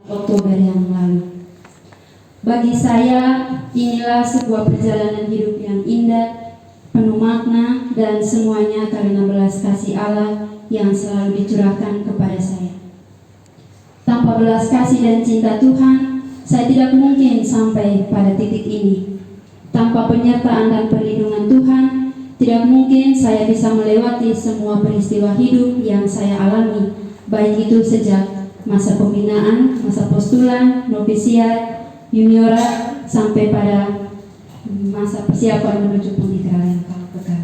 Oktober yang lalu. Bagi saya, inilah sebuah perjalanan hidup yang indah, penuh makna, dan semuanya karena belas kasih Allah yang selalu dicurahkan kepada saya. Tanpa belas kasih dan cinta Tuhan, saya tidak mungkin sampai pada titik ini. Tanpa penyertaan dan perlindungan Tuhan, tidak mungkin saya bisa melewati semua peristiwa hidup yang saya alami, baik itu sejak masa pembinaan, masa postulan, novisiat, juniorat, sampai pada masa persiapan menuju pemikiran kalau kekal.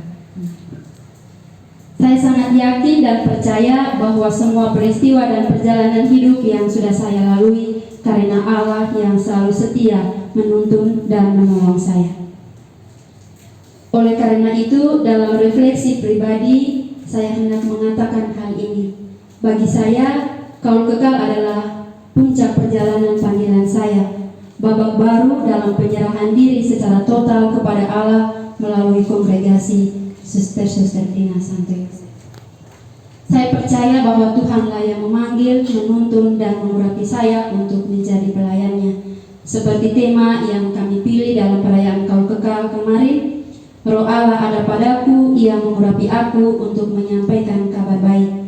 Saya sangat yakin dan percaya bahwa semua peristiwa dan perjalanan hidup yang sudah saya lalui karena Allah yang selalu setia menuntun dan menolong saya. Oleh karena itu, dalam refleksi pribadi, saya hendak mengatakan hal ini. Bagi saya, Kaul Kekal adalah puncak perjalanan panggilan saya, babak baru dalam penyerahan diri secara total kepada Allah melalui kongregasi Suster-Suster Tina Santo Yosef. Saya percaya bahwa Tuhanlah yang memanggil, menuntun, dan mengurapi saya untuk menjadi pelayannya. Seperti tema yang kami pilih dalam perayaan Kaul Kekal kemarin, Roh Allah ada padaku, Ia mengurapi aku untuk menyampaikan kabar baik.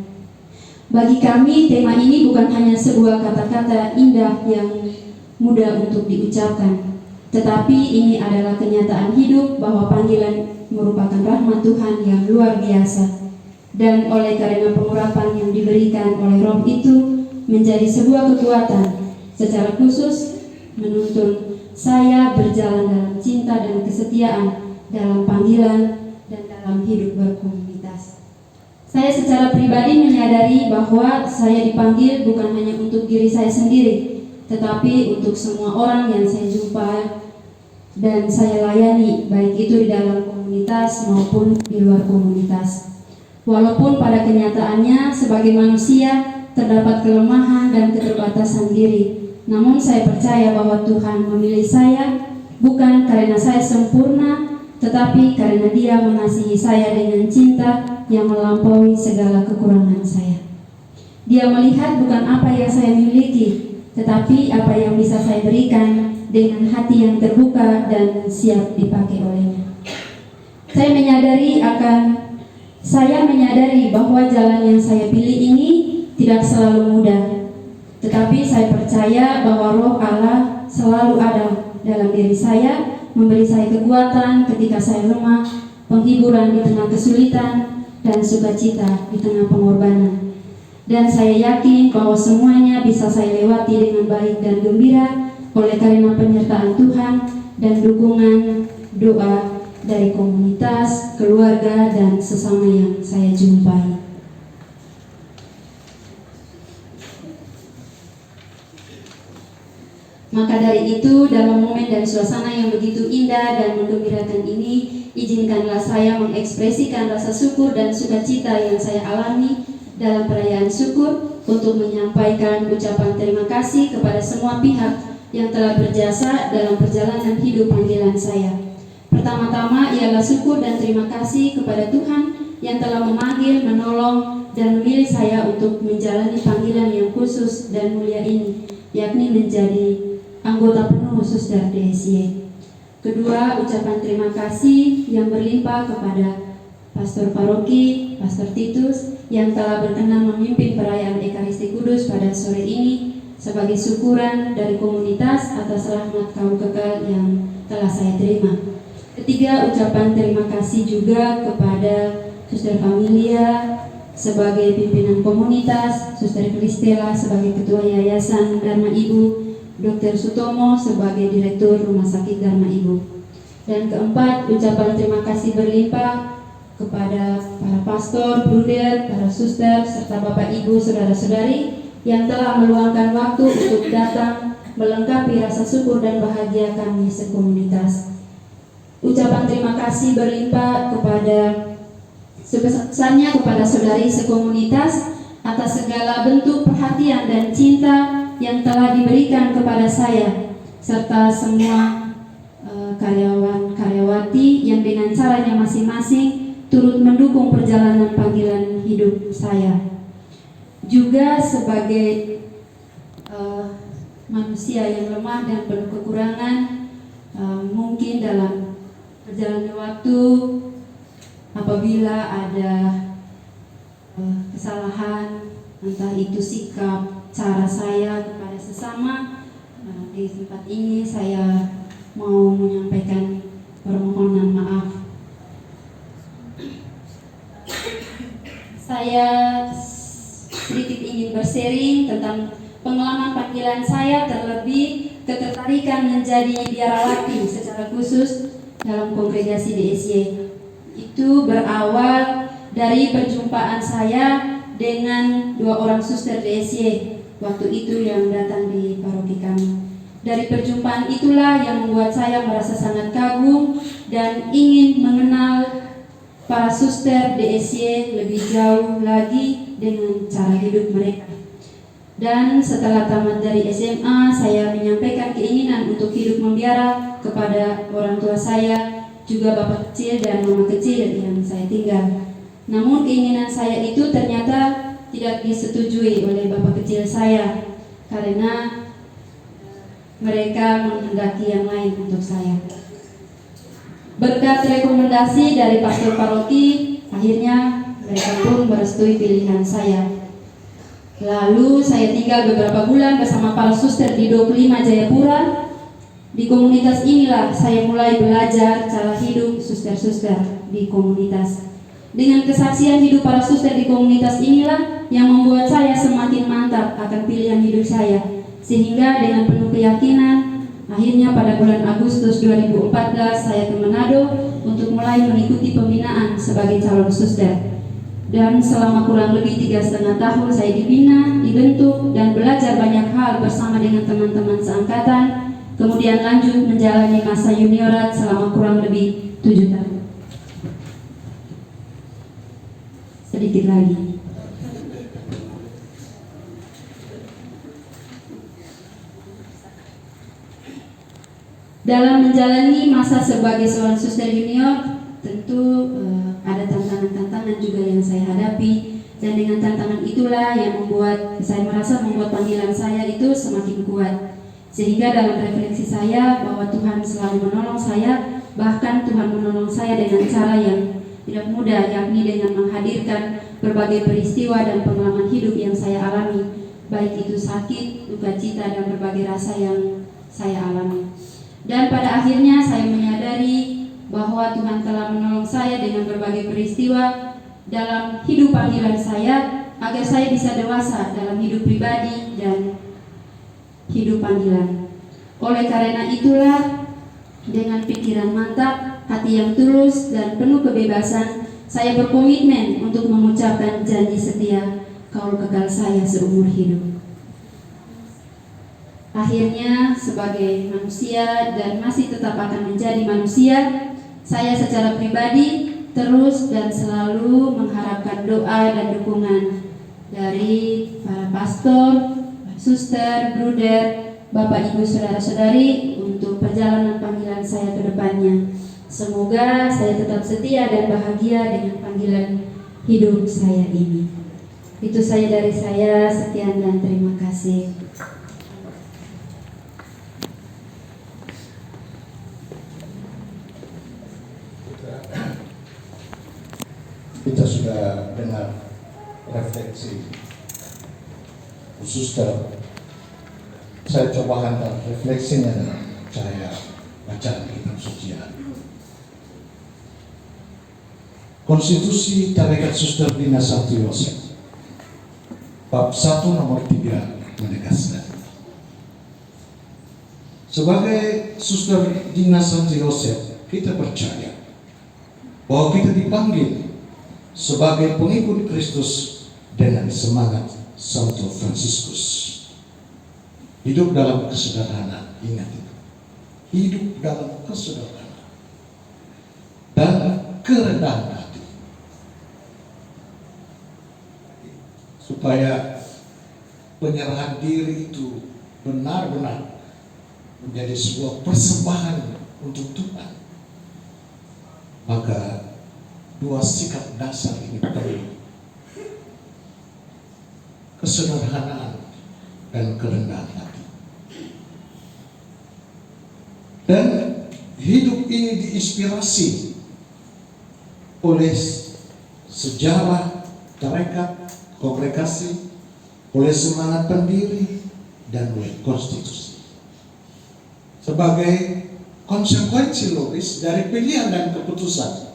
Bagi kami, tema ini bukan hanya sebuah kata-kata indah yang mudah untuk diucapkan, tetapi ini adalah kenyataan hidup bahwa panggilan merupakan rahmat Tuhan yang luar biasa, dan oleh karena pengurapan yang diberikan oleh Roh itu menjadi sebuah kekuatan secara khusus menuntun saya berjalan dalam cinta dan kesetiaan dalam panggilan dan dalam hidup berkomunitas. Saya secara pribadi menyadari bahwa saya dipanggil bukan hanya untuk diri saya sendiri, tetapi untuk semua orang yang saya jumpa dan saya layani, baik itu di dalam komunitas maupun di luar komunitas. Walaupun pada kenyataannya sebagai manusia terdapat kelemahan dan keterbatasan diri, namun saya percaya bahwa Tuhan memilih saya bukan karena saya sempurna, tetapi karena Dia mengasihi saya dengan cinta yang melampaui segala kekurangan saya. Dia melihat bukan apa yang saya miliki, tetapi apa yang bisa saya berikan dengan hati yang terbuka dan siap dipakai olehnya. Saya menyadari bahwa jalan yang saya pilih ini tidak selalu mudah, tetapi saya percaya bahwa Roh Allah selalu ada dalam diri saya, memberi saya kekuatan ketika saya lemah, penghiburan di tengah kesulitan, dan sukacita di tengah pengorbanan. Dan saya yakin bahwa semuanya bisa saya lewati dengan baik dan gembira oleh karena penyertaan Tuhan dan dukungan doa dari komunitas, keluarga, dan sesama yang saya jumpai. Maka dari itu, dalam momen dan suasana yang begitu indah dan menggembirakan ini, izinkanlah saya mengekspresikan rasa syukur dan sukacita yang saya alami dalam perayaan syukur untuk menyampaikan ucapan terima kasih kepada semua pihak yang telah berjasa dalam perjalanan hidup panggilan saya. Pertama-tama ialah syukur dan terima kasih kepada Tuhan yang telah memanggil, menolong, dan memilih saya untuk menjalani panggilan yang khusus dan mulia ini, yakni menjadi anggota penuh Suster DSY. Kedua, ucapan terima kasih yang berlimpah kepada Pastor Paroki, Pastor Titus, yang telah berkenan memimpin perayaan Ekaristi Kudus pada sore ini sebagai syukuran dari komunitas atas rahmat Kaul Kekal yang telah saya terima. Ketiga, ucapan terima kasih juga kepada Suster Familia sebagai pimpinan komunitas, Suster Kristela sebagai ketua Yayasan Dharma Ibu, Dr. Sutomo sebagai Direktur Rumah Sakit Dharma Ibu. Dan keempat, ucapan terima kasih berlimpah kepada para pastor, bruder, para suster, serta Bapak Ibu, saudara-saudari yang telah meluangkan waktu untuk datang melengkapi rasa syukur dan bahagia kami sekomunitas. Ucapan terima kasih berlimpah sebesar-besarnya kepada saudari sekomunitas atas segala bentuk perhatian dan cinta yang telah diberikan kepada saya, serta semua karyawan-karyawati yang dengan caranya masing-masing turut mendukung perjalanan panggilan hidup saya. Juga sebagai manusia yang lemah dan penuh kekurangan. Mungkin dalam perjalanan waktu apabila ada kesalahan, entah itu sikap, cara saya kepada sesama, di tempat ini saya mau menyampaikan permohonan maaf. Saya sedikit ingin bersharing tentang pengalaman panggilan saya, terlebih ketertarikan menjadi biarawati secara khusus dalam kongregasi DSY. Itu berawal dari perjumpaan saya dengan 2 orang suster DSY waktu itu yang datang di paroki kami. Dari perjumpaan itulah yang membuat saya merasa sangat kagum dan ingin mengenal para suster DSY lebih jauh lagi dengan cara hidup mereka. Dan setelah tamat dari SMA, saya menyampaikan keinginan untuk hidup membiara kepada orang tua saya, juga bapak kecil dan mama kecil yang saya tinggal. Namun keinginan saya itu ternyata tidak disetujui oleh bapak kecil saya, karena mereka menghendaki yang lain untuk saya. Berkat rekomendasi dari pastor paroki, akhirnya mereka pun merestui pilihan saya. Lalu saya tinggal beberapa bulan bersama para suster di 25 Jayapura. Di komunitas inilah saya mulai belajar cara hidup suster-suster di komunitas. Dengan kesaksian hidup para suster di komunitas inilah yang membuat saya semakin mantap akan pilihan hidup saya. Sehingga dengan penuh keyakinan, akhirnya pada bulan Agustus 2014 saya ke Manado untuk mulai mengikuti pembinaan sebagai calon suster. Dan selama kurang lebih 3,5 tahun saya dibina, dibentuk, dan belajar banyak hal bersama dengan teman-teman seangkatan. Kemudian lanjut menjalani masa juniorat selama kurang lebih 7 tahun. Sedikit lagi. Dalam menjalani masa sebagai seorang suster junior, tentu ada tantangan-tantangan juga yang saya hadapi, dan dengan tantangan itulah yang membuat saya merasa membuat panggilan saya itu semakin kuat. Sehingga dalam refleksi saya bahwa Tuhan selalu menolong saya, bahkan Tuhan menolong saya dengan cara yang tidak mudah, yakni dengan menghadirkan berbagai peristiwa dan pengalaman hidup yang saya alami, baik itu sakit, duka cita, dan berbagai rasa yang saya alami. Dan pada akhirnya saya menyadari bahwa Tuhan telah menolong saya dengan berbagai peristiwa dalam hidup panggilan saya, agar saya bisa dewasa dalam hidup pribadi dan hidup panggilan. Oleh karena itulah, dengan pikiran mantap, hati yang tulus, dan penuh kebebasan, saya berkomitmen untuk mengucapkan janji setia kaul kekal saya seumur hidup. Akhirnya, sebagai manusia dan masih tetap akan menjadi manusia, saya secara pribadi terus dan selalu mengharapkan doa dan dukungan dari para pastor, suster, bruder, bapak ibu saudara-saudari untuk perjalanan panggilan saya ke depannya. Semoga saya tetap setia dan bahagia dengan panggilan hidup saya ini. Itu saja dari saya, sekian dan terima kasih. Kita sudah dengar refleksi suster. Saya coba hantar refleksinya dalam saya bacaan kitab suci. Konstitusi Tarekat Suster Dinas Santo Yosef bab 1 nomor 3 menegaskan, sebagai suster Dinas Santo Yosef kita percaya bahwa kita dipanggil sebagai pengikut Kristus dengan semangat Santo Fransiskus. Hidup dalam kesederhanaan, ingat itu. Hidup dalam kesederhanaan dan kerendahan hati, supaya penyerahan diri itu benar-benar menjadi sebuah persembahan untuk Tuhan. Maka dua sikap dasar ini perlu: kesederhanaan dan kerendahan hati. Dan hidup ini diinspirasi oleh sejarah, tarekat, kongregasi, oleh semangat pendiri, dan oleh konstitusi. Sebagai konsekuensi logis dari pilihan dan keputusan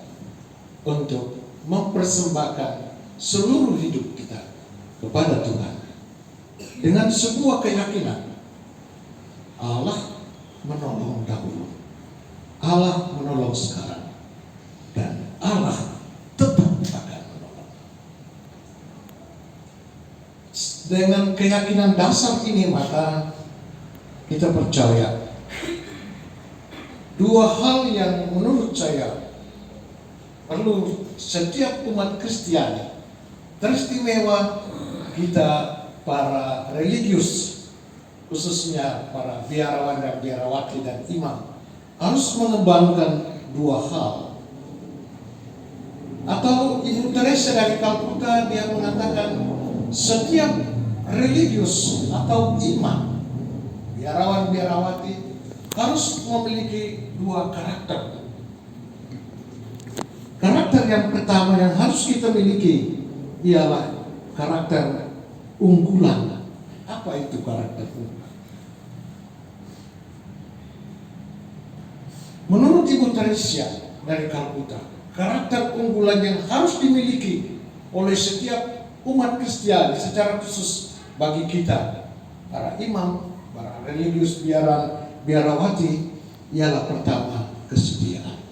untuk mempersembahkan seluruh hidup kita kepada Tuhan dengan sebuah keyakinan, Allah menolong dahulu, Allah menolong sekarang, dan Allah tetap akan menolong. Dengan keyakinan dasar ini, maka kita percaya dua hal yang menurut saya perlu setiap umat Kristiani, teristimewa kita para religius, khususnya para biarawan dan biarawati dan imam, harus mengembangkan dua hal. Atau Ibu Teresa dari Kalkuta, dia mengatakan setiap religius atau imam, biarawan biarawati harus memiliki dua karakter. Karakter yang pertama yang harus kita miliki ialah karakter unggulan. Apa itu karakter unggulan? Menurut Ibu Teresa dari Kalkuta, karakter unggulan yang harus dimiliki oleh setiap umat Kristiani, secara khusus bagi kita para imam, para religius biarawati, ialah pertama kesetiaan,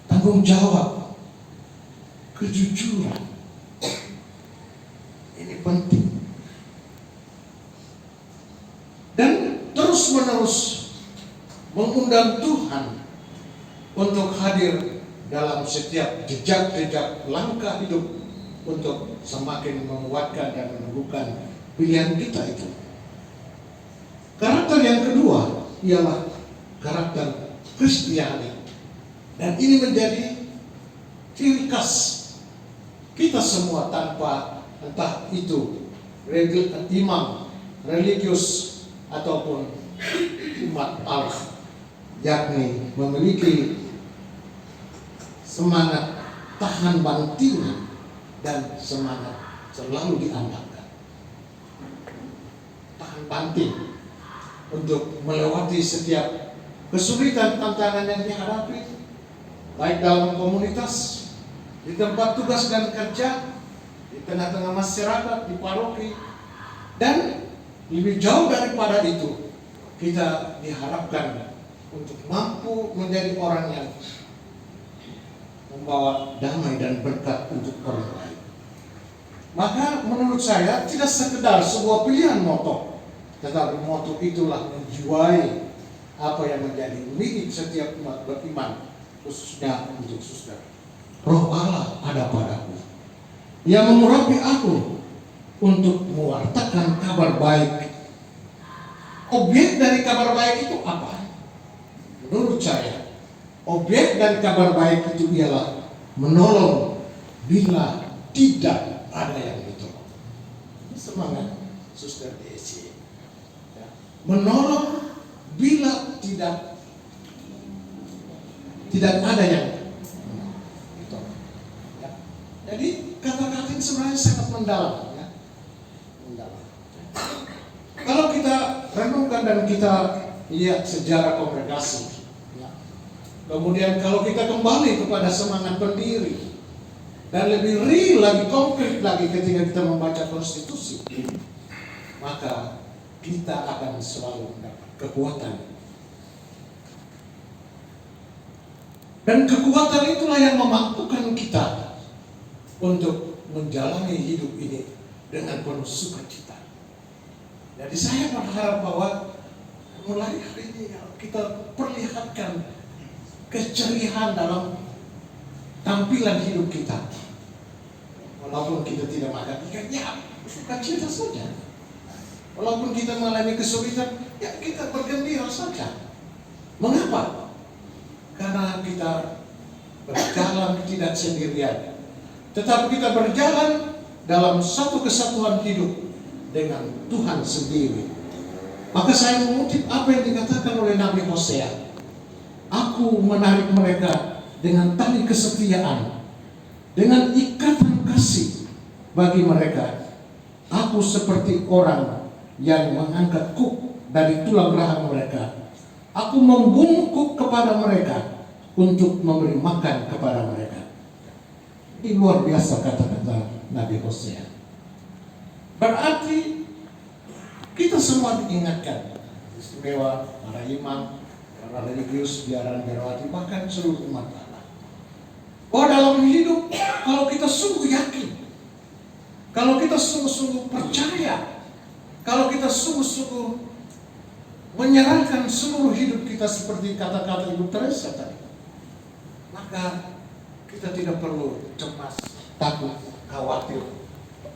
tanggung jawab, kejujuran. Ini penting. Dan terus-menerus mengundang Tuhan untuk hadir dalam setiap jejak-jejak langkah hidup untuk semakin menguatkan dan meneguhkan pilihan kita itu. Karakter yang kedua ialah karakter Kristiani. Dan ini menjadi ciri khas kita semua, tanpa entah itu imam, religius, ataupun umat Allah, yakni memiliki semangat tahan banting dan semangat selalu diandalkan. Tahan banting untuk melewati setiap kesulitan, tantangan yang dihadapi, baik dalam komunitas, di tempat tugas dan kerja, di tengah-tengah masyarakat, di paroki, dan lebih jauh daripada itu, kita diharapkan untuk mampu menjadi orang yang membawa damai dan berkat untuk orang lain. Maka menurut saya tidak sekedar sebuah pilihan moto, tetapi moto itulah menjiwai apa yang menjadi milik setiap umat beriman, khususnya untuk saudara. Roh Allah ada padaku, yang memurapi aku untuk mewartakan kabar baik. Objek dari kabar baik itu apa? Menurut saya, objek dari kabar baik itu ialah menolong bila tidak ada yang ditolong. Semangat Suster Desi. Menolong bila tidak ada yang ditolong. Jadi kata-kata ini sebenarnya sangat mendalam. Kalau kita renungkan dan kita lihat sejarah kongregasi, kemudian kalau kita kembali kepada semangat pendiri, dan lebih real lagi, konkret lagi ketika kita membaca konstitusi, maka kita akan selalu mendapat kekuatan. Dan kekuatan itulah yang memampukan kita untuk menjalani hidup ini dengan penuh sukacita. Jadi saya berharap bahwa mulai hari ini kita perlihatkan keceriaan dalam tampilan hidup kita. Walaupun kita tidak makan ikan, ya sukacita saja. Walaupun kita mengalami kesulitan, ya kita bergembira saja. Mengapa? Karena kita berjalan tidak sendirian, tetapi kita berjalan dalam satu kesatuan hidup dengan Tuhan sendiri. Maka saya mengutip apa yang dikatakan oleh Nabi Hosea. Aku menarik mereka dengan tali kesetiaan, dengan ikatan kasih bagi mereka. Aku seperti orang yang mengangkat kuk dari tulang rahang mereka. Aku membungkuk kepada mereka untuk memberi makan kepada mereka. Ini luar biasa kata-kata Nabi Hosea. Berarti kita semua diingatkan, istimewa para imam, para religius, biaran biarawati, bahkan seluruh umat Allah, bahwa dalam hidup, kalau kita sungguh yakin, kalau kita sungguh-sungguh percaya, kalau kita sungguh-sungguh menyerahkan seluruh hidup kita seperti kata-kata Ibu Teresa tadi, maka kita tidak perlu cemas, takut, khawatir,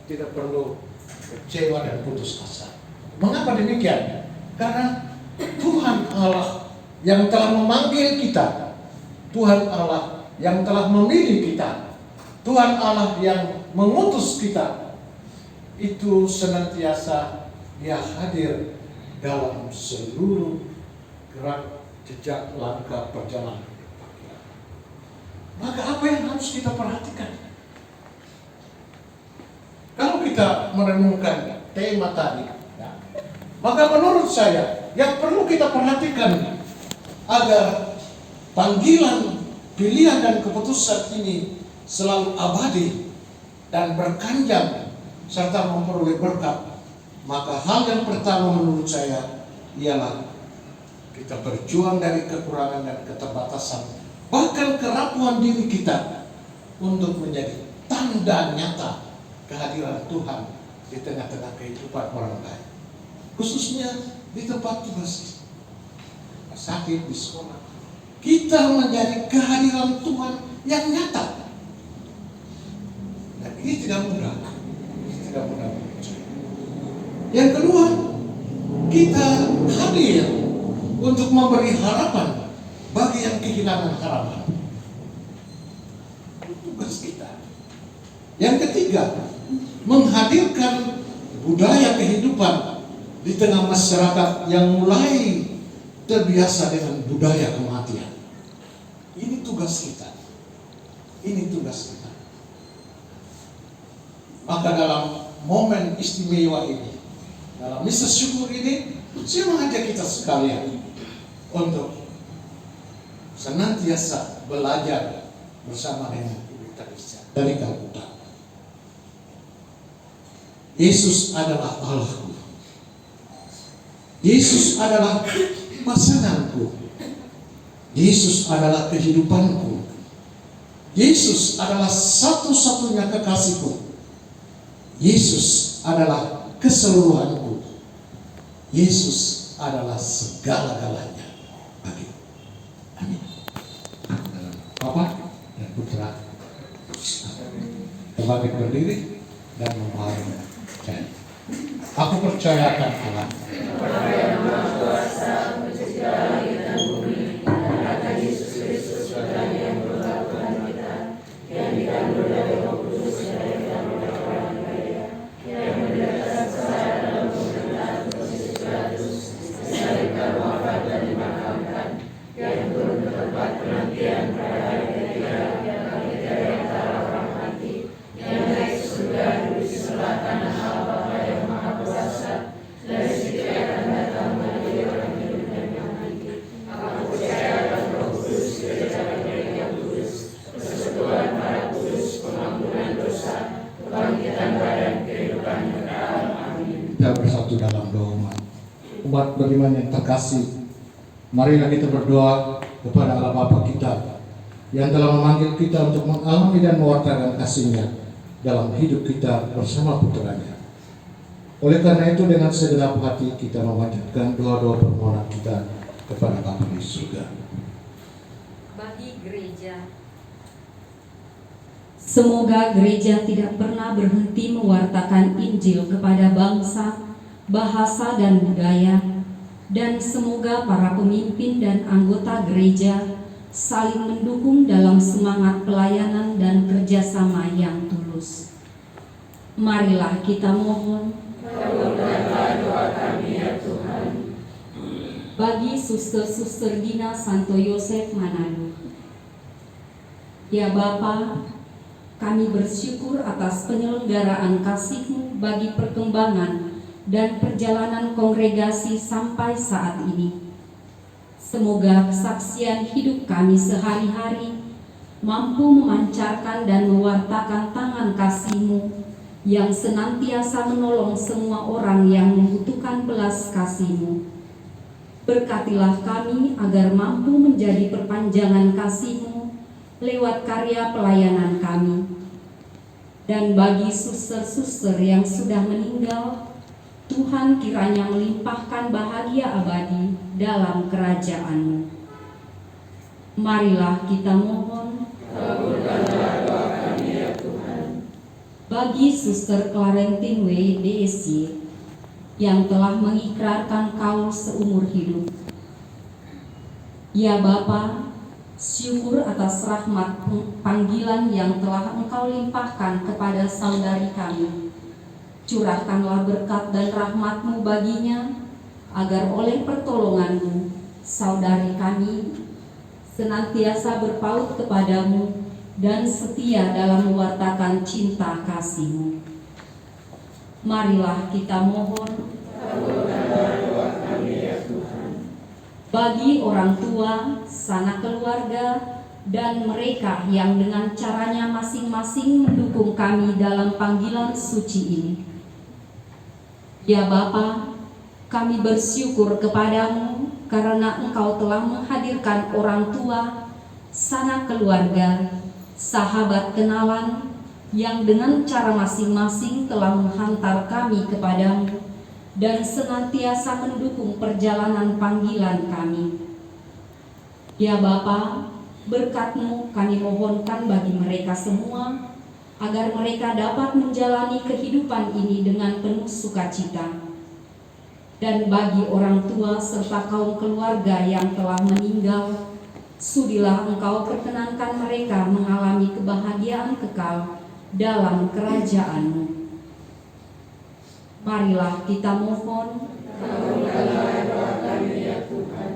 tidak perlu kecewa dan putus asa. Mengapa demikian? Karena Tuhan Allah yang telah memanggil kita, Tuhan Allah yang telah memilih kita, Tuhan Allah yang mengutus kita, itu senantiasa Dia hadir dalam seluruh gerak jejak langkah perjalanan kita. Maka apa yang harus kita perhatikan? Kalau kita merenungkan tema tadi, ya, maka menurut saya yang perlu kita perhatikan agar panggilan, pilihan dan keputusan ini selalu abadi dan berkanjang serta memperoleh berkat. Maka hal yang pertama menurut saya ialah kita berjuang dari kekurangan dan keterbatasan, bahkan kerapuhan diri kita, untuk menjadi tanda nyata kehadiran Tuhan di tengah-tengah kehidupan orang lain, khususnya di tempat tugas, sakit, di sekolah. Kita menjadi kehadiran Tuhan yang nyata, dan ini tidak mudah. Yang kedua, kita hadir untuk memberi harapan bagi yang kehilangan harapan. Itu tugas kita. Yang ketiga, menghadirkan budaya kehidupan di tengah masyarakat yang mulai terbiasa dengan budaya kematian. Ini tugas kita. Maka dalam momen istimewa ini, dalam misa syukur ini, saya mengajak kita sekalian untuk senantiasa belajar bersama dengan Ibu Teresa dari Kalkuta. Yesus adalah Allahku. Yesus adalah pasanganku. Yesus adalah kehidupanku. Yesus adalah satu-satunya kekasihku. Yesus adalah keseluruhanku. Yesus adalah segala-galanya bagiku. Amin. Dalam Bapa dan Putra. Coba kita berdiri dan memahami. Aku percayakan Allah yang Maha Kuasa mencipta langit dan bumi, dan akan Yesus Kristus Putranya yang berubah Tuhan kita, yang dikandung dari Roh Kudus dari Bapa orang Maria, yang menderita sengsara dalam pemerintahan Pontius Pilatus, disalibkan, wafat dan dimakamkan, yang turun ke tempat penantian pada hari ketiga, yang bangkit dari antara orang mati, yang naik ke surga duduk di sebelah kanan Allah Bapa yang Maha Kuasa, dari situ akan datang menjadi orang hidup dan yang mati. Aku percaya akan Roh Kudus, gereja Katolik yang kudus, persekutuan para kudus, pengampunan dosa, kebangkitan badan, kehidupan kekal. Amin. Kita bersatu dalam doa umat. Umat beriman yang terkasih, marilah kita berdoa kepada Allah Bapa kita yang telah memanggil kita untuk mengalami dan mewartakan kasih-Nya dalam hidup kita bersama Putranya. Oleh karena itu, dengan segenap hati kita memanjatkan doa-doa permohonan kita kepada Bapa di surga. Bagi gereja, semoga gereja tidak pernah berhenti mewartakan Injil kepada bangsa, bahasa, dan budaya, dan semoga para pemimpin dan anggota gereja saling mendukung dalam semangat pelayanan dan kerjasama yang tulus. Marilah kita mohon. kabulkanlah doa kami ya Tuhan. bagi Suster-Suster Dina Santo Yosef Manado. Ya Bapa, kami bersyukur atas penyelenggaraan kasih-Mu bagi perkembangan dan perjalanan kongregasi sampai saat ini. Semoga kesaksian hidup kami sehari-hari mampu memancarkan dan mewartakan tangan kasih-Mu yang senantiasa menolong semua orang yang membutuhkan belas kasih-Mu. Berkatilah kami agar mampu menjadi perpanjangan kasih-Mu lewat karya pelayanan kami. Dan bagi suster-suster yang sudah meninggal, Tuhan kiranya melimpahkan bahagia abadi dalam kerajaan-Mu. Marilah kita mohon. Kabulkanlah doa kami ya Tuhan. Bagi Suster Clarentine W. DSC yang telah mengikrarkan kaul seumur hidup. Ya Bapa, syukur atas rahmat panggilan yang telah Engkau limpahkan kepada saudari kami. Curahkanlah berkat dan rahmat-Mu baginya, agar oleh pertolongan-Mu, saudari kami senantiasa berpaut kepadamu dan setia dalam mewartakan cinta kasih-Mu. Marilah kita mohon. Kabulkanlah doa kami ya Tuhan. Bagi orang tua, sanak keluarga, dan mereka yang dengan caranya masing-masing mendukung kami dalam panggilan suci ini. Ya Bapa, kami bersyukur kepadamu karena Engkau telah menghadirkan orang tua, sanak keluarga, sahabat kenalan, yang dengan cara masing-masing telah menghantar kami kepadamu dan senantiasa mendukung perjalanan panggilan kami. Ya Bapa, berkat-Mu kami mohonkan bagi mereka semua, agar mereka dapat menjalani kehidupan ini dengan penuh sukacita. Dan bagi orang tua serta kaum keluarga yang telah meninggal, sudilah Engkau perkenankan mereka mengalami kebahagiaan kekal dalam kerajaan-Mu. Marilah kita mohon. Kabulkanlah doa kami ya Tuhan.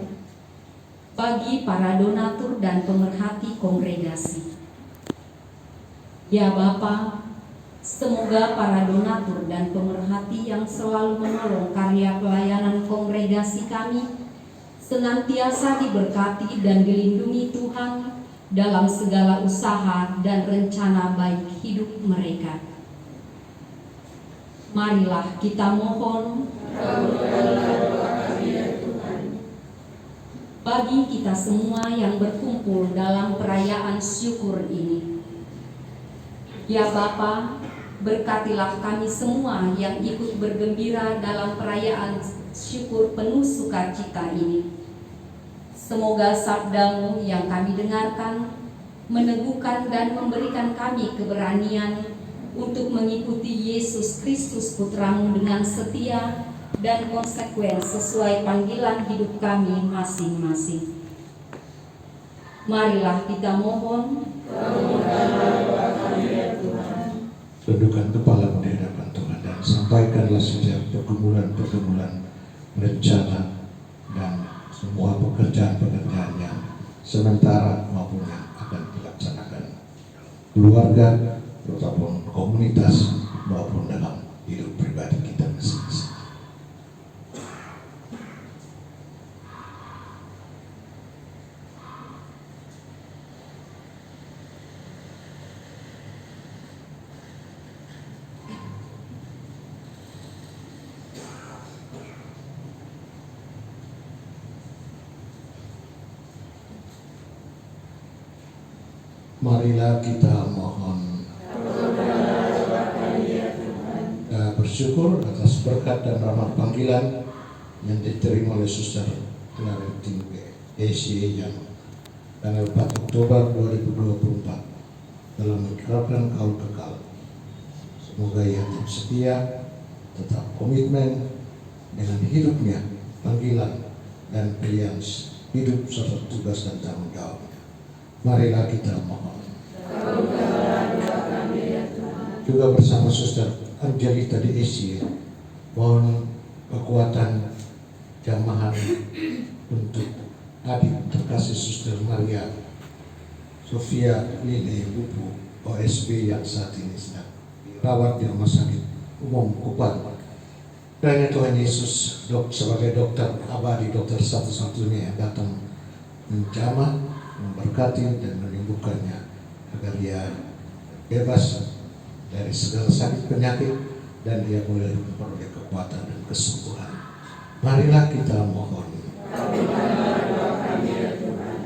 Bagi para donatur dan pemerhati kongregasi. Ya Bapa, semoga para donatur dan pemerhati yang selalu menolong karya pelayanan kongregasi kami senantiasa diberkati dan dilindungi Tuhan dalam segala usaha dan rencana baik hidup mereka. Marilah kita mohon. Kabulkanlah doa kami ya Tuhan. Bagi kita semua yang berkumpul dalam perayaan syukur ini. Ya Bapa, berkatilah kami semua yang ikut bergembira dalam perayaan syukur penuh sukacita ini. Semoga sabda-Mu yang kami dengarkan meneguhkan dan memberikan kami keberanian untuk mengikuti Yesus Kristus Putra-Mu dengan setia dan konsekuen sesuai panggilan hidup kami masing-masing. Marilah kita mohon. Kabulkanlah doa kami ya Tuhan. Tundukkan kepala di hadapan Tuhan dan sampaikanlah setiap pergumulan rencana dan semua pekerjaan-pekerjaan yang sementara maupun yang akan dilaksanakan keluarga, ataupun komunitas, maupun dalam hidup pribadi kita masing-masing. Marilah kita mohon. Kabulkanlah doa kami ya Tuhan. Bersyukur atas berkat dan rahmat panggilan yang diterima oleh Suster Clarentine DSC yang tanggal 4 Oktober 2024 dalam mengikrarkan kaul kekal. Semoga ia tetap setia, tetap komitmen dengan hidupnya, panggilan dan pilihan hidup serta tugas dan tanggung jawabnya. Marilah kita mohon. Kabulkanlah doa kami ya Tuhan. Juga bersama Suster Angelita DSC, mohon kekuatan jamahan untuk adik terkasih Suster Maria Sofia Lile Bubu OSB yang saat ini sedang dirawat di Rumah Sakit Umum Kupang. Dan Tuhan Yesus sebagai dokter abadi, dokter satu-satunya yang datang menjamah, memberkati dan menyembuhkannya agar dia bebas dari segala sakit penyakit dan dia boleh memperoleh kekuatan dan kesembuhan. Marilah kita mohon.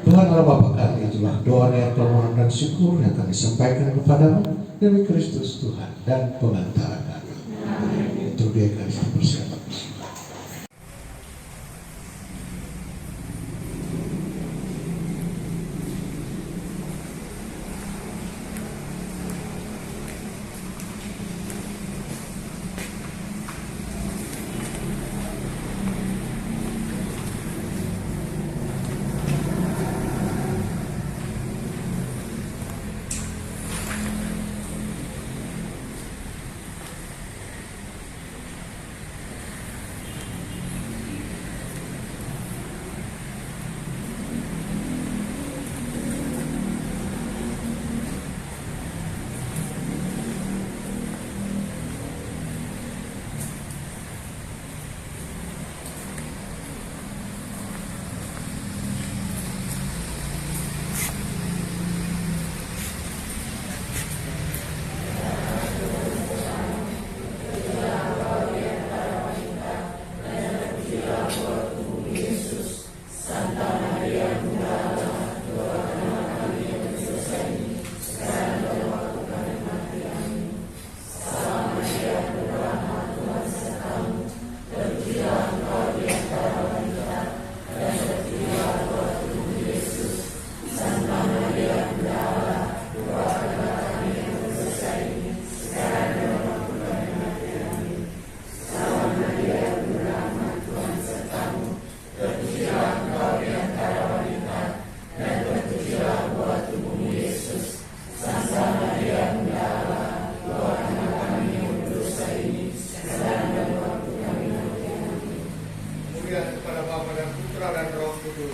Tuhan Allah Bapa kami, itulah doa yang permohonan dan syukur yang kami sampaikan kepadamu demi Kristus Tuhan dan pengantara kami. Itu dia kami persiapan.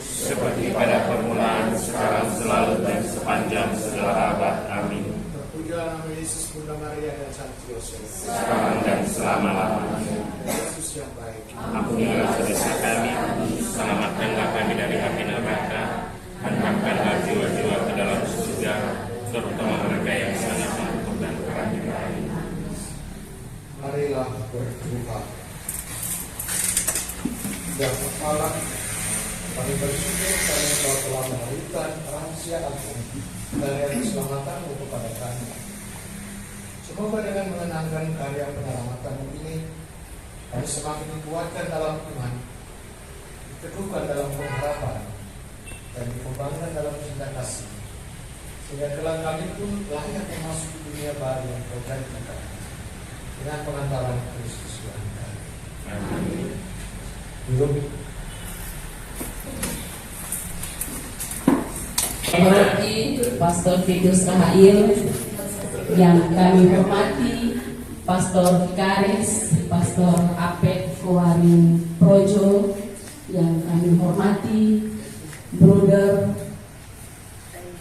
Seperti pada permulaan, sekarang, selalu, dan sepanjang segala abad. Amin. Terpujilah nama Yesus, Bunda Maria dan Santo Yosef. Sekarang dan selama-lamanya. Yesus yang baik. Ampunilah dosa kami, selamatkanlah kami dari api neraka, hantarkanlah jiwa-jiwa ke dalam surga, terutama mereka yang sangat membutuhkan kehadiran. Marilah berdoa. Dan Allah, kami bersyukur karena Kau telah memberikan rahasia agung dari keselamatan kepada kami. Semoga dengan mengenangkan karya penyelamatan ini, kami semakin dikuatkan dalam iman, diteguhkan dalam pengharapan, dan dikembangkan dalam cinta kasih, sehingga kelak kami pun layak memasuki dunia baru yang Kau janjikan dengan pengantaran Kristus Tuhan kami. Amin. Duduk. Hormati Pastor Fitus Rahail, yang kami hormati Pastor Vikaris, Pastor Apet Kuarin Projo, yang kami hormati Bruder,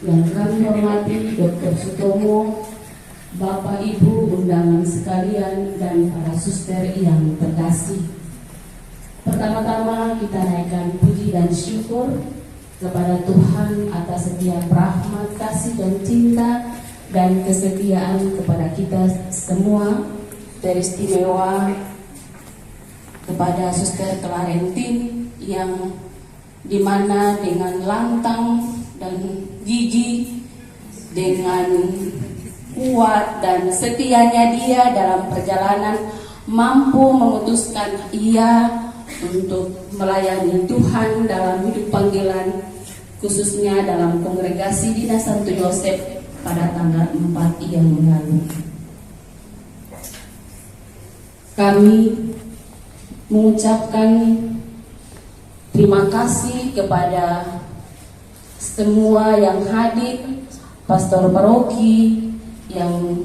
yang kami hormati Dr. Sutomo, Bapak Ibu undangan sekalian, dan para suster yang terkasih. Pertama-tama kita naikkan puji dan syukur kepada Tuhan atas setiap rahmat, kasih dan cinta dan kesetiaan kepada kita semua, teristimewa kepada Suster Clarentin yang dimana dengan lantang dan gigih, dengan kuat dan setianya dia dalam perjalanan mampu memutuskan ia untuk melayani Tuhan dalam hidup panggilan, khususnya dalam kongregasi Dinas Santo Yosef pada tanggal 4 yang lalu. Kami mengucapkan terima kasih kepada semua yang hadir, pastor paroki yang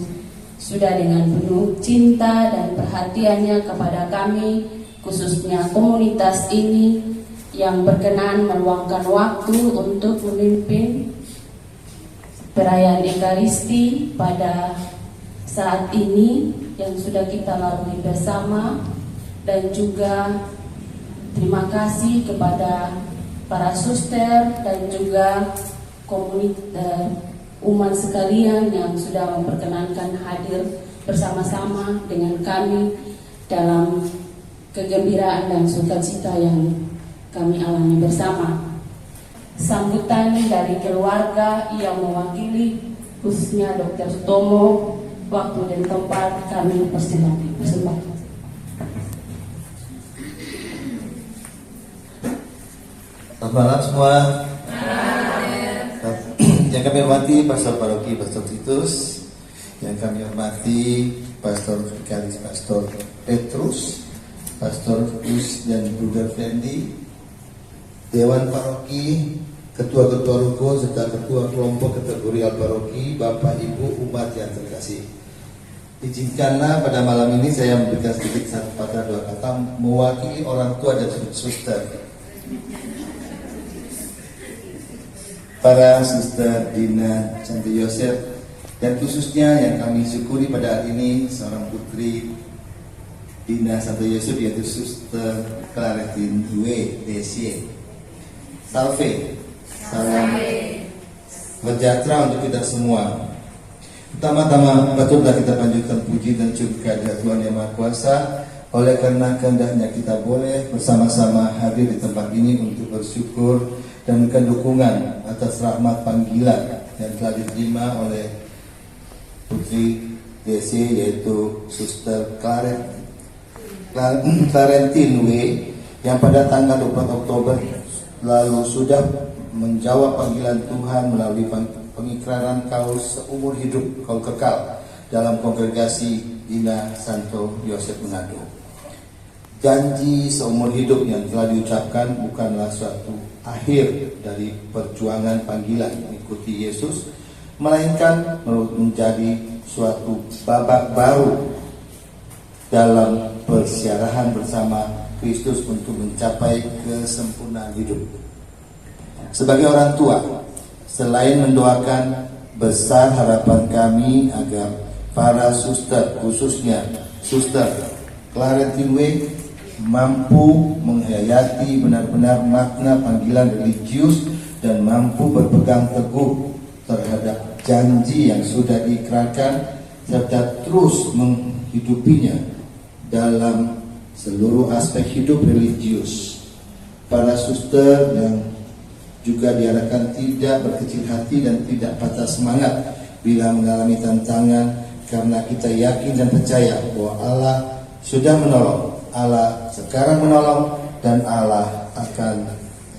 sudah dengan penuh cinta dan perhatiannya kepada kami khususnya komunitas ini yang berkenan meluangkan waktu untuk memimpin perayaan Ekaristi pada saat ini yang sudah kita lalui bersama, dan juga terima kasih kepada para suster dan juga umat sekalian yang sudah memperkenankan hadir bersama-sama dengan kami dalam kegembiraan dan sukacita yang kami alami bersama. Sambutan dari keluarga yang mewakili khususnya Dr. Sutomo, waktu dan tempat kami persembahkan. Selamat malam semua. Yang kami hormati Pastor Paroki Pastor Titus, yang kami hormati Pastor Vikaris Pastor Petrus, Pastor Us dan Bruder Fendi, Dewan Paroki, Ketua-ketua rukun serta Ketua kelompok kategorial paroki, Bapak Ibu umat yang terkasih. Izinkanlah pada malam ini saya memberikan sedikit satu patah dua kata mewakili orang tua dan suster. Para suster Dina Santo Yosef, dan khususnya yang kami syukuri pada hari ini seorang putri Dina Santo Yosef, yaitu Suster Claretine Due Desie. Salve, salam sejahtera untuk kita semua. Pertama-tama patutlah kita panjatkan puji dan syukur kehadirat Tuhan Yang Maha Kuasa, oleh karena kehendaknya kita boleh bersama-sama hadir di tempat ini untuk bersyukur dan memberikan dukungan atas rahmat panggilan yang telah diterima oleh Putri DC, yaitu Suster Claretine W, yang pada tanggal 24 Oktober lalu sudah menjawab panggilan Tuhan melalui pengikraran kaul seumur hidup, kaul kekal dalam kongregasi Dina Santo Yosef Manado. Janji seumur hidup yang telah diucapkan bukanlah suatu akhir dari perjuangan panggilan mengikuti Yesus, melainkan menjadi suatu babak baru dalam persiarahan bersama Kristus untuk mencapai kesempurnaan hidup. Sebagai orang tua, selain mendoakan, besar harapan kami agar para suster, khususnya Suster Claretine W, mampu menghayati benar-benar makna panggilan religius dan mampu berpegang teguh terhadap janji yang sudah diikrarkan serta terus menghidupinya dalam seluruh aspek hidup religius. Para suster yang juga diharapkan tidak berkecil hati dan tidak patah semangat bila mengalami tantangan, karena kita yakin dan percaya bahwa Allah sudah menolong, Allah sekarang menolong, dan Allah akan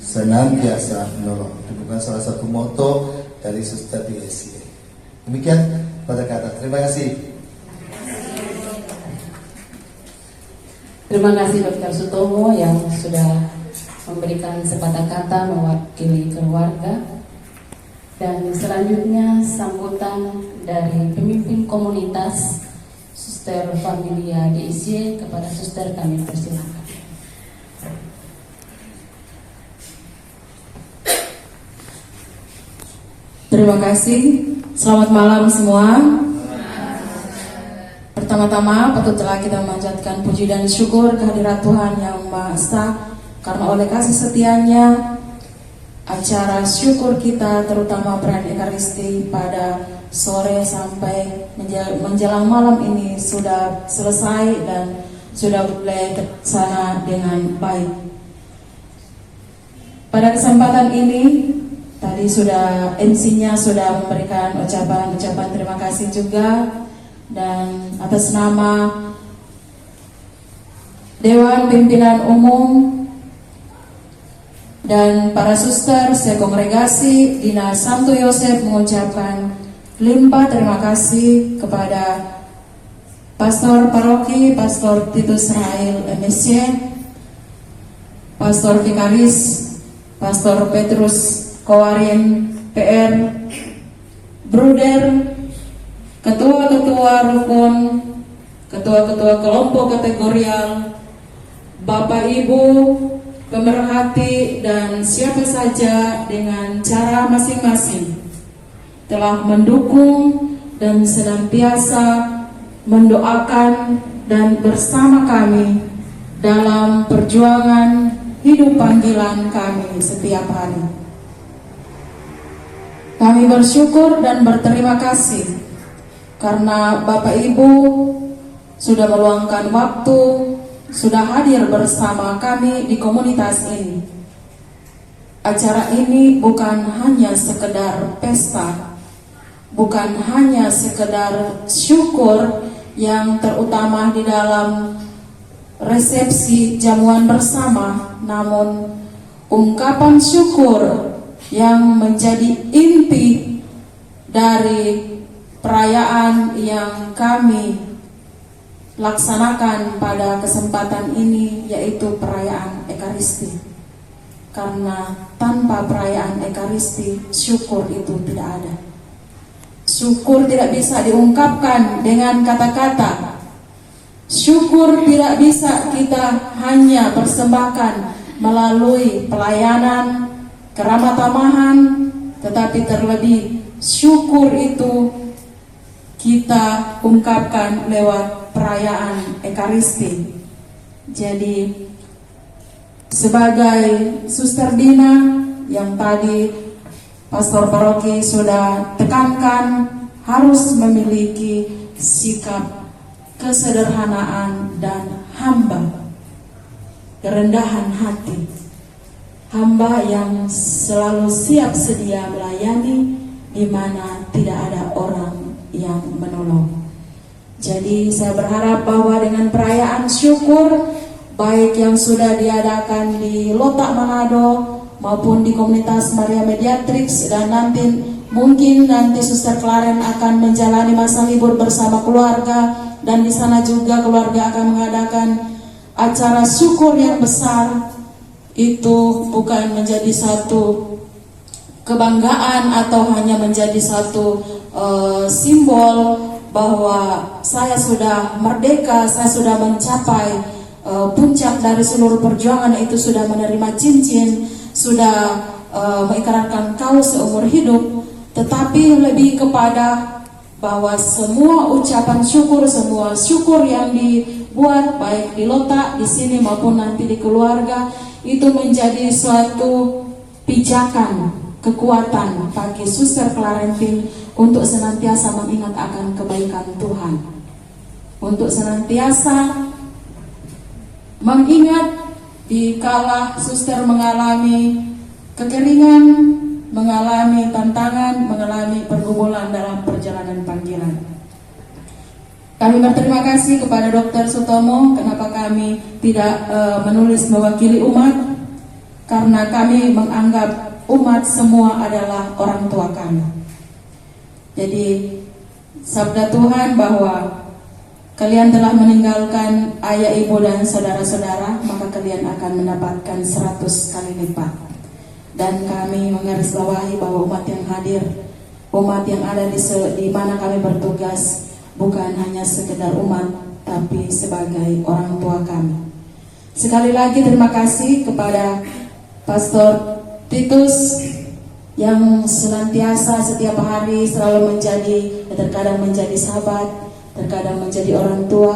senantiasa menolong. Itu bukan salah satu moto dari Suster DSI. Demikian pada kata. Terima kasih. Terima kasih Dr. Sutomo yang sudah memberikan sepatah kata mewakili keluarga. Dan selanjutnya sambutan dari pemimpin komunitas Suster Familia DSY kepada Suster, kami persilakan. Terima kasih. Selamat malam semua. Pertama-tama patutlah kita memanjatkan puji dan syukur kehadirat Tuhan Yang Maha Esa, karena oleh kasih setianya acara syukur kita terutama perayaan Ekaristi pada sore sampai menjelang malam ini sudah selesai dan sudah boleh terlaksana dengan baik. Pada kesempatan ini tadi sudah MC-nya sudah memberikan ucapan terima kasih juga, dan atas nama Dewan Pimpinan Umum dan para suster sekongregasi Dina Santo Yosef mengucapkan limpah terima kasih kepada Pastor Paroki Pastor Titus Rahel MSC, Pastor Vikaris Pastor Petrus Kowarin PR, Bruder, ketua-ketua rukun, ketua-ketua kelompok kategorial, Bapak Ibu, pemerhati, dan siapa saja dengan cara masing-masing telah mendukung dan senantiasa mendoakan dan bersama kami dalam perjuangan hidup panggilan kami setiap hari. Kami bersyukur dan berterima kasih karena Bapak Ibu sudah meluangkan waktu, sudah hadir bersama kami di komunitas ini. Acara ini bukan hanya sekedar pesta, bukan hanya sekedar syukur yang terutama di dalam resepsi jamuan bersama, namun ungkapan syukur yang menjadi inti dari perayaan yang kami laksanakan pada kesempatan ini, yaitu perayaan Ekaristi. Karena tanpa perayaan Ekaristi, syukur itu tidak ada. Syukur tidak bisa diungkapkan dengan kata-kata. Syukur tidak bisa kita hanya persembahkan melalui pelayanan, keramah tamahan, tetapi terlebih syukur itu kita ungkapkan lewat perayaan Ekaristi. Jadi sebagai Suster Dina yang tadi Pastor Paroki sudah tekankan, harus memiliki sikap kesederhanaan dan hamba, kerendahan hati, hamba yang selalu siap sedia melayani di mana tidak ada orang yang menolong. Jadi saya berharap bahwa dengan perayaan syukur, baik yang sudah diadakan di Lotak Manado maupun di komunitas Maria Mediatrix, dan mungkin nanti Suster Claren akan menjalani masa libur bersama keluarga, dan di sana juga keluarga akan mengadakan acara syukur yang besar. Itu bukan menjadi satu kebanggaan atau hanya menjadi satu simbol bahwa saya sudah merdeka, saya sudah mencapai puncak dari seluruh perjuangan, itu sudah menerima cincin, sudah mengikrarkan kaus seumur hidup, tetapi lebih kepada bahwa semua ucapan syukur, semua syukur yang dibuat baik di Lotak, di sini maupun nanti di keluarga, itu menjadi suatu pijakan, kekuatan bagi Suster Clarentin untuk senantiasa mengingat akan kebaikan Tuhan, untuk senantiasa mengingat dikala Suster mengalami kekeringan, mengalami tantangan, mengalami pergumulan dalam perjalanan panggilan. Kami berterima kasih kepada Dr. Sutomo. Kenapa kami tidak menulis mewakili umat? Karena kami menganggap umat semua adalah orang tua kami. Jadi sabda Tuhan bahwa kalian telah meninggalkan ayah, ibu, dan saudara-saudara, maka kalian akan mendapatkan 100 kali lipat. Dan kami menggarisbawahi bahwa umat yang hadir, umat yang ada di mana kami bertugas, bukan hanya sekedar umat, tapi sebagai orang tua kami. Sekali lagi terima kasih kepada Pastor Titus yang senantiasa setiap hari selalu menjadi, terkadang menjadi sahabat, terkadang menjadi orang tua.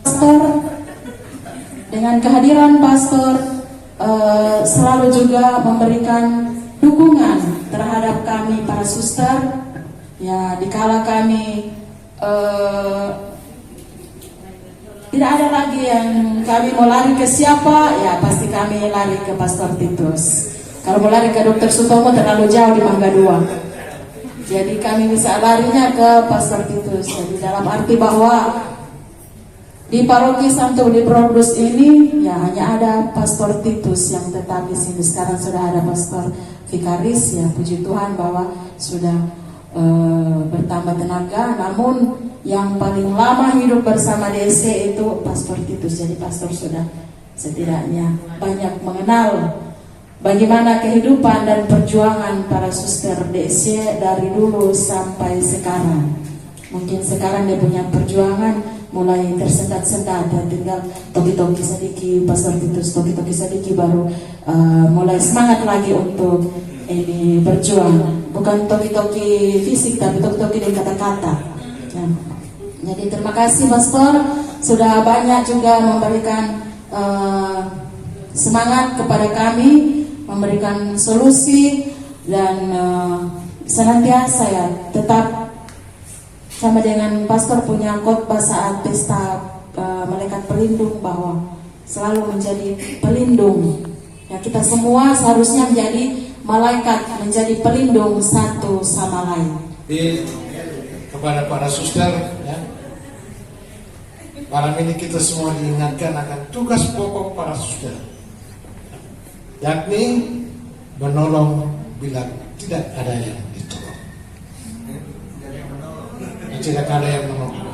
Pastor, dengan kehadiran Pastor selalu juga memberikan dukungan terhadap kami para suster. Ya, dikala kami tidak ada lagi yang kami mau lari ke siapa, ya pasti kami lari ke Pastor Titus. Kalau mau lari ke Dr. Sutomo terlalu jauh di Mangga 2. Jadi kami bisa larinya ke Pastor Titus. Jadi dalam arti bahwa di Paroki Santo Librodus ini ya hanya ada Pastor Titus yang tetap di sini. Sekarang sudah ada Pastor Vikaris, ya puji Tuhan bahwa sudah bertambah tenaga. Namun yang paling lama hidup bersama DC itu Pastor Titus. Jadi Pastor sudah setidaknya banyak mengenal bagaimana kehidupan dan perjuangan para suster DC dari dulu sampai sekarang. Mungkin sekarang dia punya perjuangan, mulai tersendat-sendat dan tinggal toki-toki sedikit, Pastor Titus toki-toki sedikit baru mulai semangat lagi untuk ini berjuang, bukan toki-toki fisik tapi toki-toki dengan kata-kata. Jadi terima kasih Pastor sudah banyak juga memberikan semangat kepada kami, memberikan solusi dan senantiasa ya tetap sama dengan Pastor punya khotbah saat pesta malaikat pelindung bahwa selalu menjadi pelindung. Ya kita semua seharusnya menjadi malaikat, menjadi pelindung satu sama lain. Kepada para suster, ya, malam ini kita semua diingatkan akan tugas pokok para suster, yakni menolong bila tidak ada yang ditolong. Tidak ada yang menolong.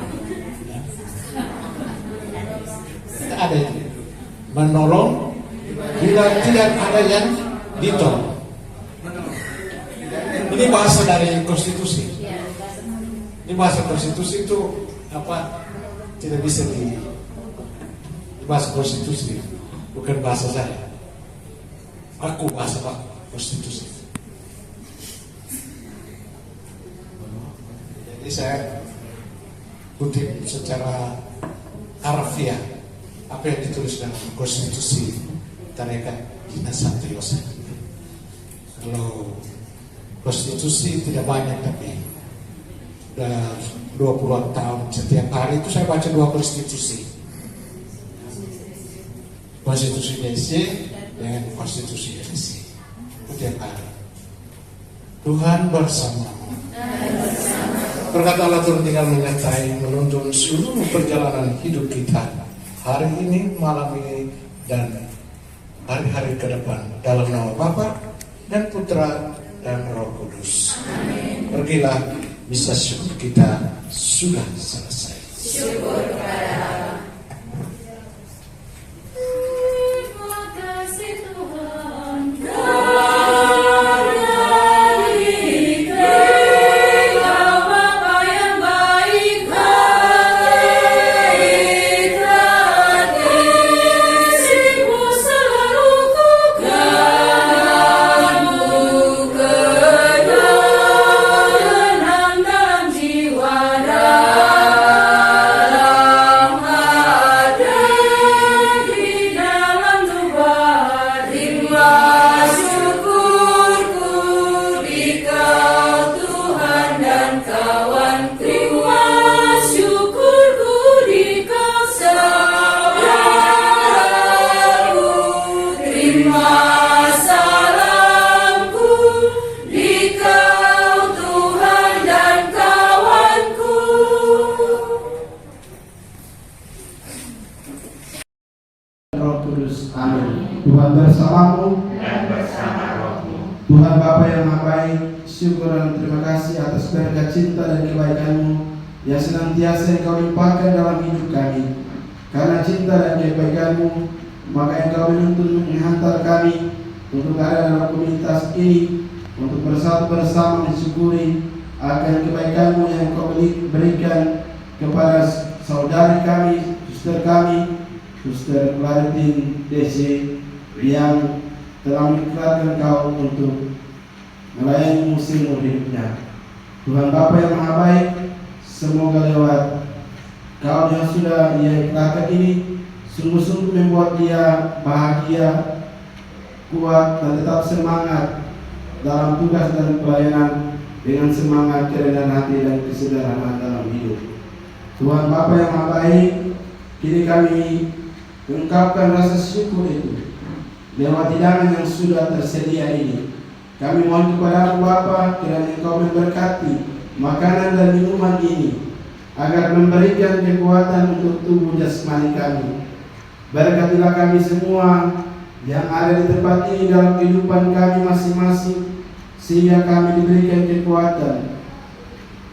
Tidak ada yang menolong bila tidak ada yang ditolong. Ini bahasa dari konstitusi. Ini bahasa konstitusi itu apa? Tidak bisa di bahasa konstitusi, bukan bahasa saya. Aku bahasa konstitusi. Jadi saya kutip secara harfiah apa yang ditulis dalam konstitusi Tarekat Dinas Santo Yosef. Kalau konstitusi tidak banyak tapi udah 20 tahun setiap hari itu saya baca 2 konstitusi. Konstitusi DC dan konstitusi RC setiap hari. Tuhan bersamamu. Berkata Allah turun tinggal menyertai menuntun seluruh perjalanan hidup kita hari ini, malam ini, dan hari-hari ke depan dalam nama Bapa dan Putra dan Roh Kudus. Pergilah, bisa syukur kita sudah selesai. Syukur kepada Allah. Terima kasih Tuhan. Tuhan bersamamu dan bersama rohmu. Tuhan Bapa yang Maha Baik, syukur dan terima kasih atas berkat cinta dan kebaikan-Mu yang senantiasa Engkau limpahkan dalam hidup kami. Karena cinta dan kebaikan-Mu, maka Engkau menuntun menghantar kami untuk ada dalam komunitas ini, untuk bersatu bersama mensyukuri akan kebaikan-Mu yang Engkau berikan kepada saudari kami, suster kami, Suster Claudine DC yang telah mengikhlaskan Kau untuk melayani musim hidupnya. Tuhan Bapa yang Maha Baik, semoga lewat Kau yang sudah Ia ikhlaskan ini sungguh-sungguh membuat dia bahagia, kuat dan tetap semangat dalam tugas dan pelayanan dengan semangat, kerendahan hati dan kesederhanaan dalam hidup. Tuhan Bapa yang Maha Baik, kini kami mengungkapkan rasa syukur itu lewat hidangan yang sudah tersedia ini. Kami mohon kepada Bapa kiranya Engkau memberkati makanan dan minuman ini agar memberikan kekuatan untuk tubuh jasmani kami. Berkatilah kami semua yang ada di tempat ini dalam kehidupan kami masing-masing, sehingga kami diberikan kekuatan,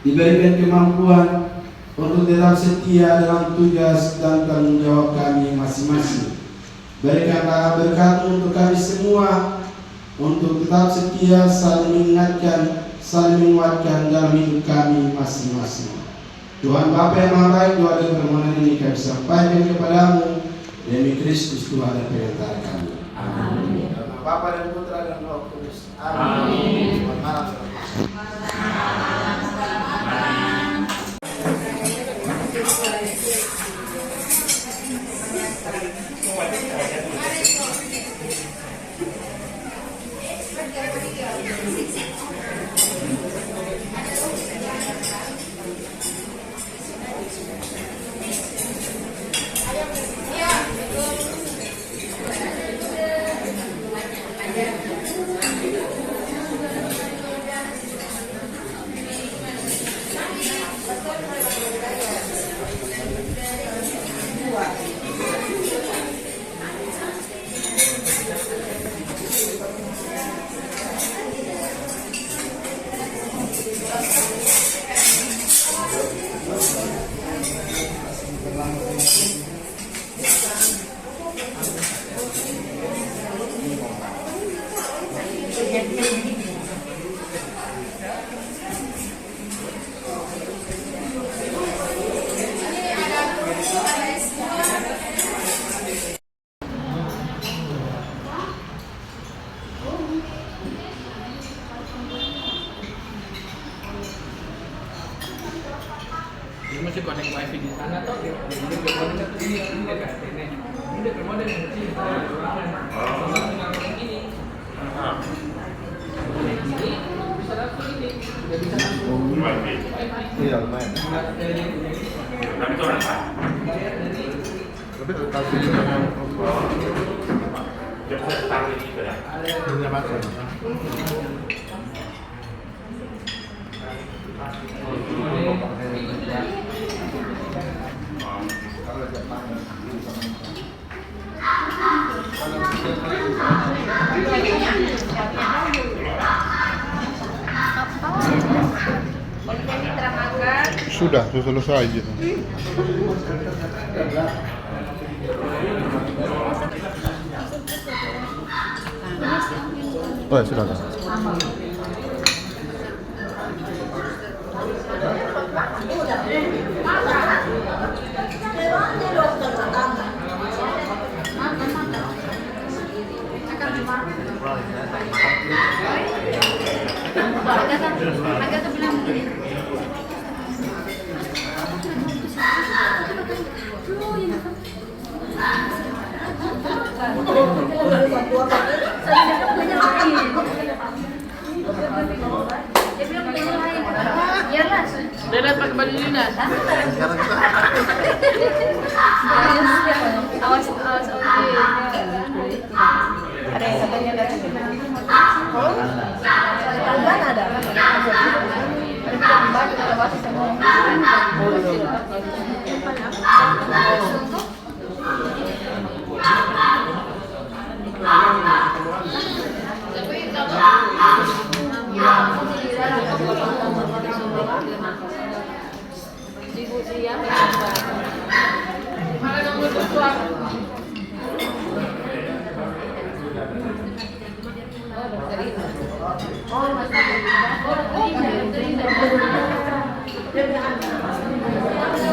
diberikan kemampuan untuk tetap setia dalam tugas dan tanggung jawab kami masing-masing. Berikanlah berkat untuk kami semua untuk tetap setia, saling mengingatkan, saling menguatkan dalam hidup kami masing-masing. Tuhan Bapa yang Maha Baik, doa dan permohonan ini kami sampaikan kepadamu demi Kristus Tuhan dan Pengantara kami. Amin. Nama Bapa dan Putra dan Roh Kudus. Amin. Selamat malam. Masih connect wifi di sana toh dia connect ke sini dia kayak ini dia bermodel yang kecil ini bisa langsung ini dia bisa langsung Iya, lumayan. Tapi itu berapa? Tapi kalau dengan Dia bisa taruh ini juga ya? dunia masuk. Sudah selesai gitu. Oh ya sudah. dia lihat pakai baju dinas Awas ada yang katanya dari ada ibu siap mana nomor suara oh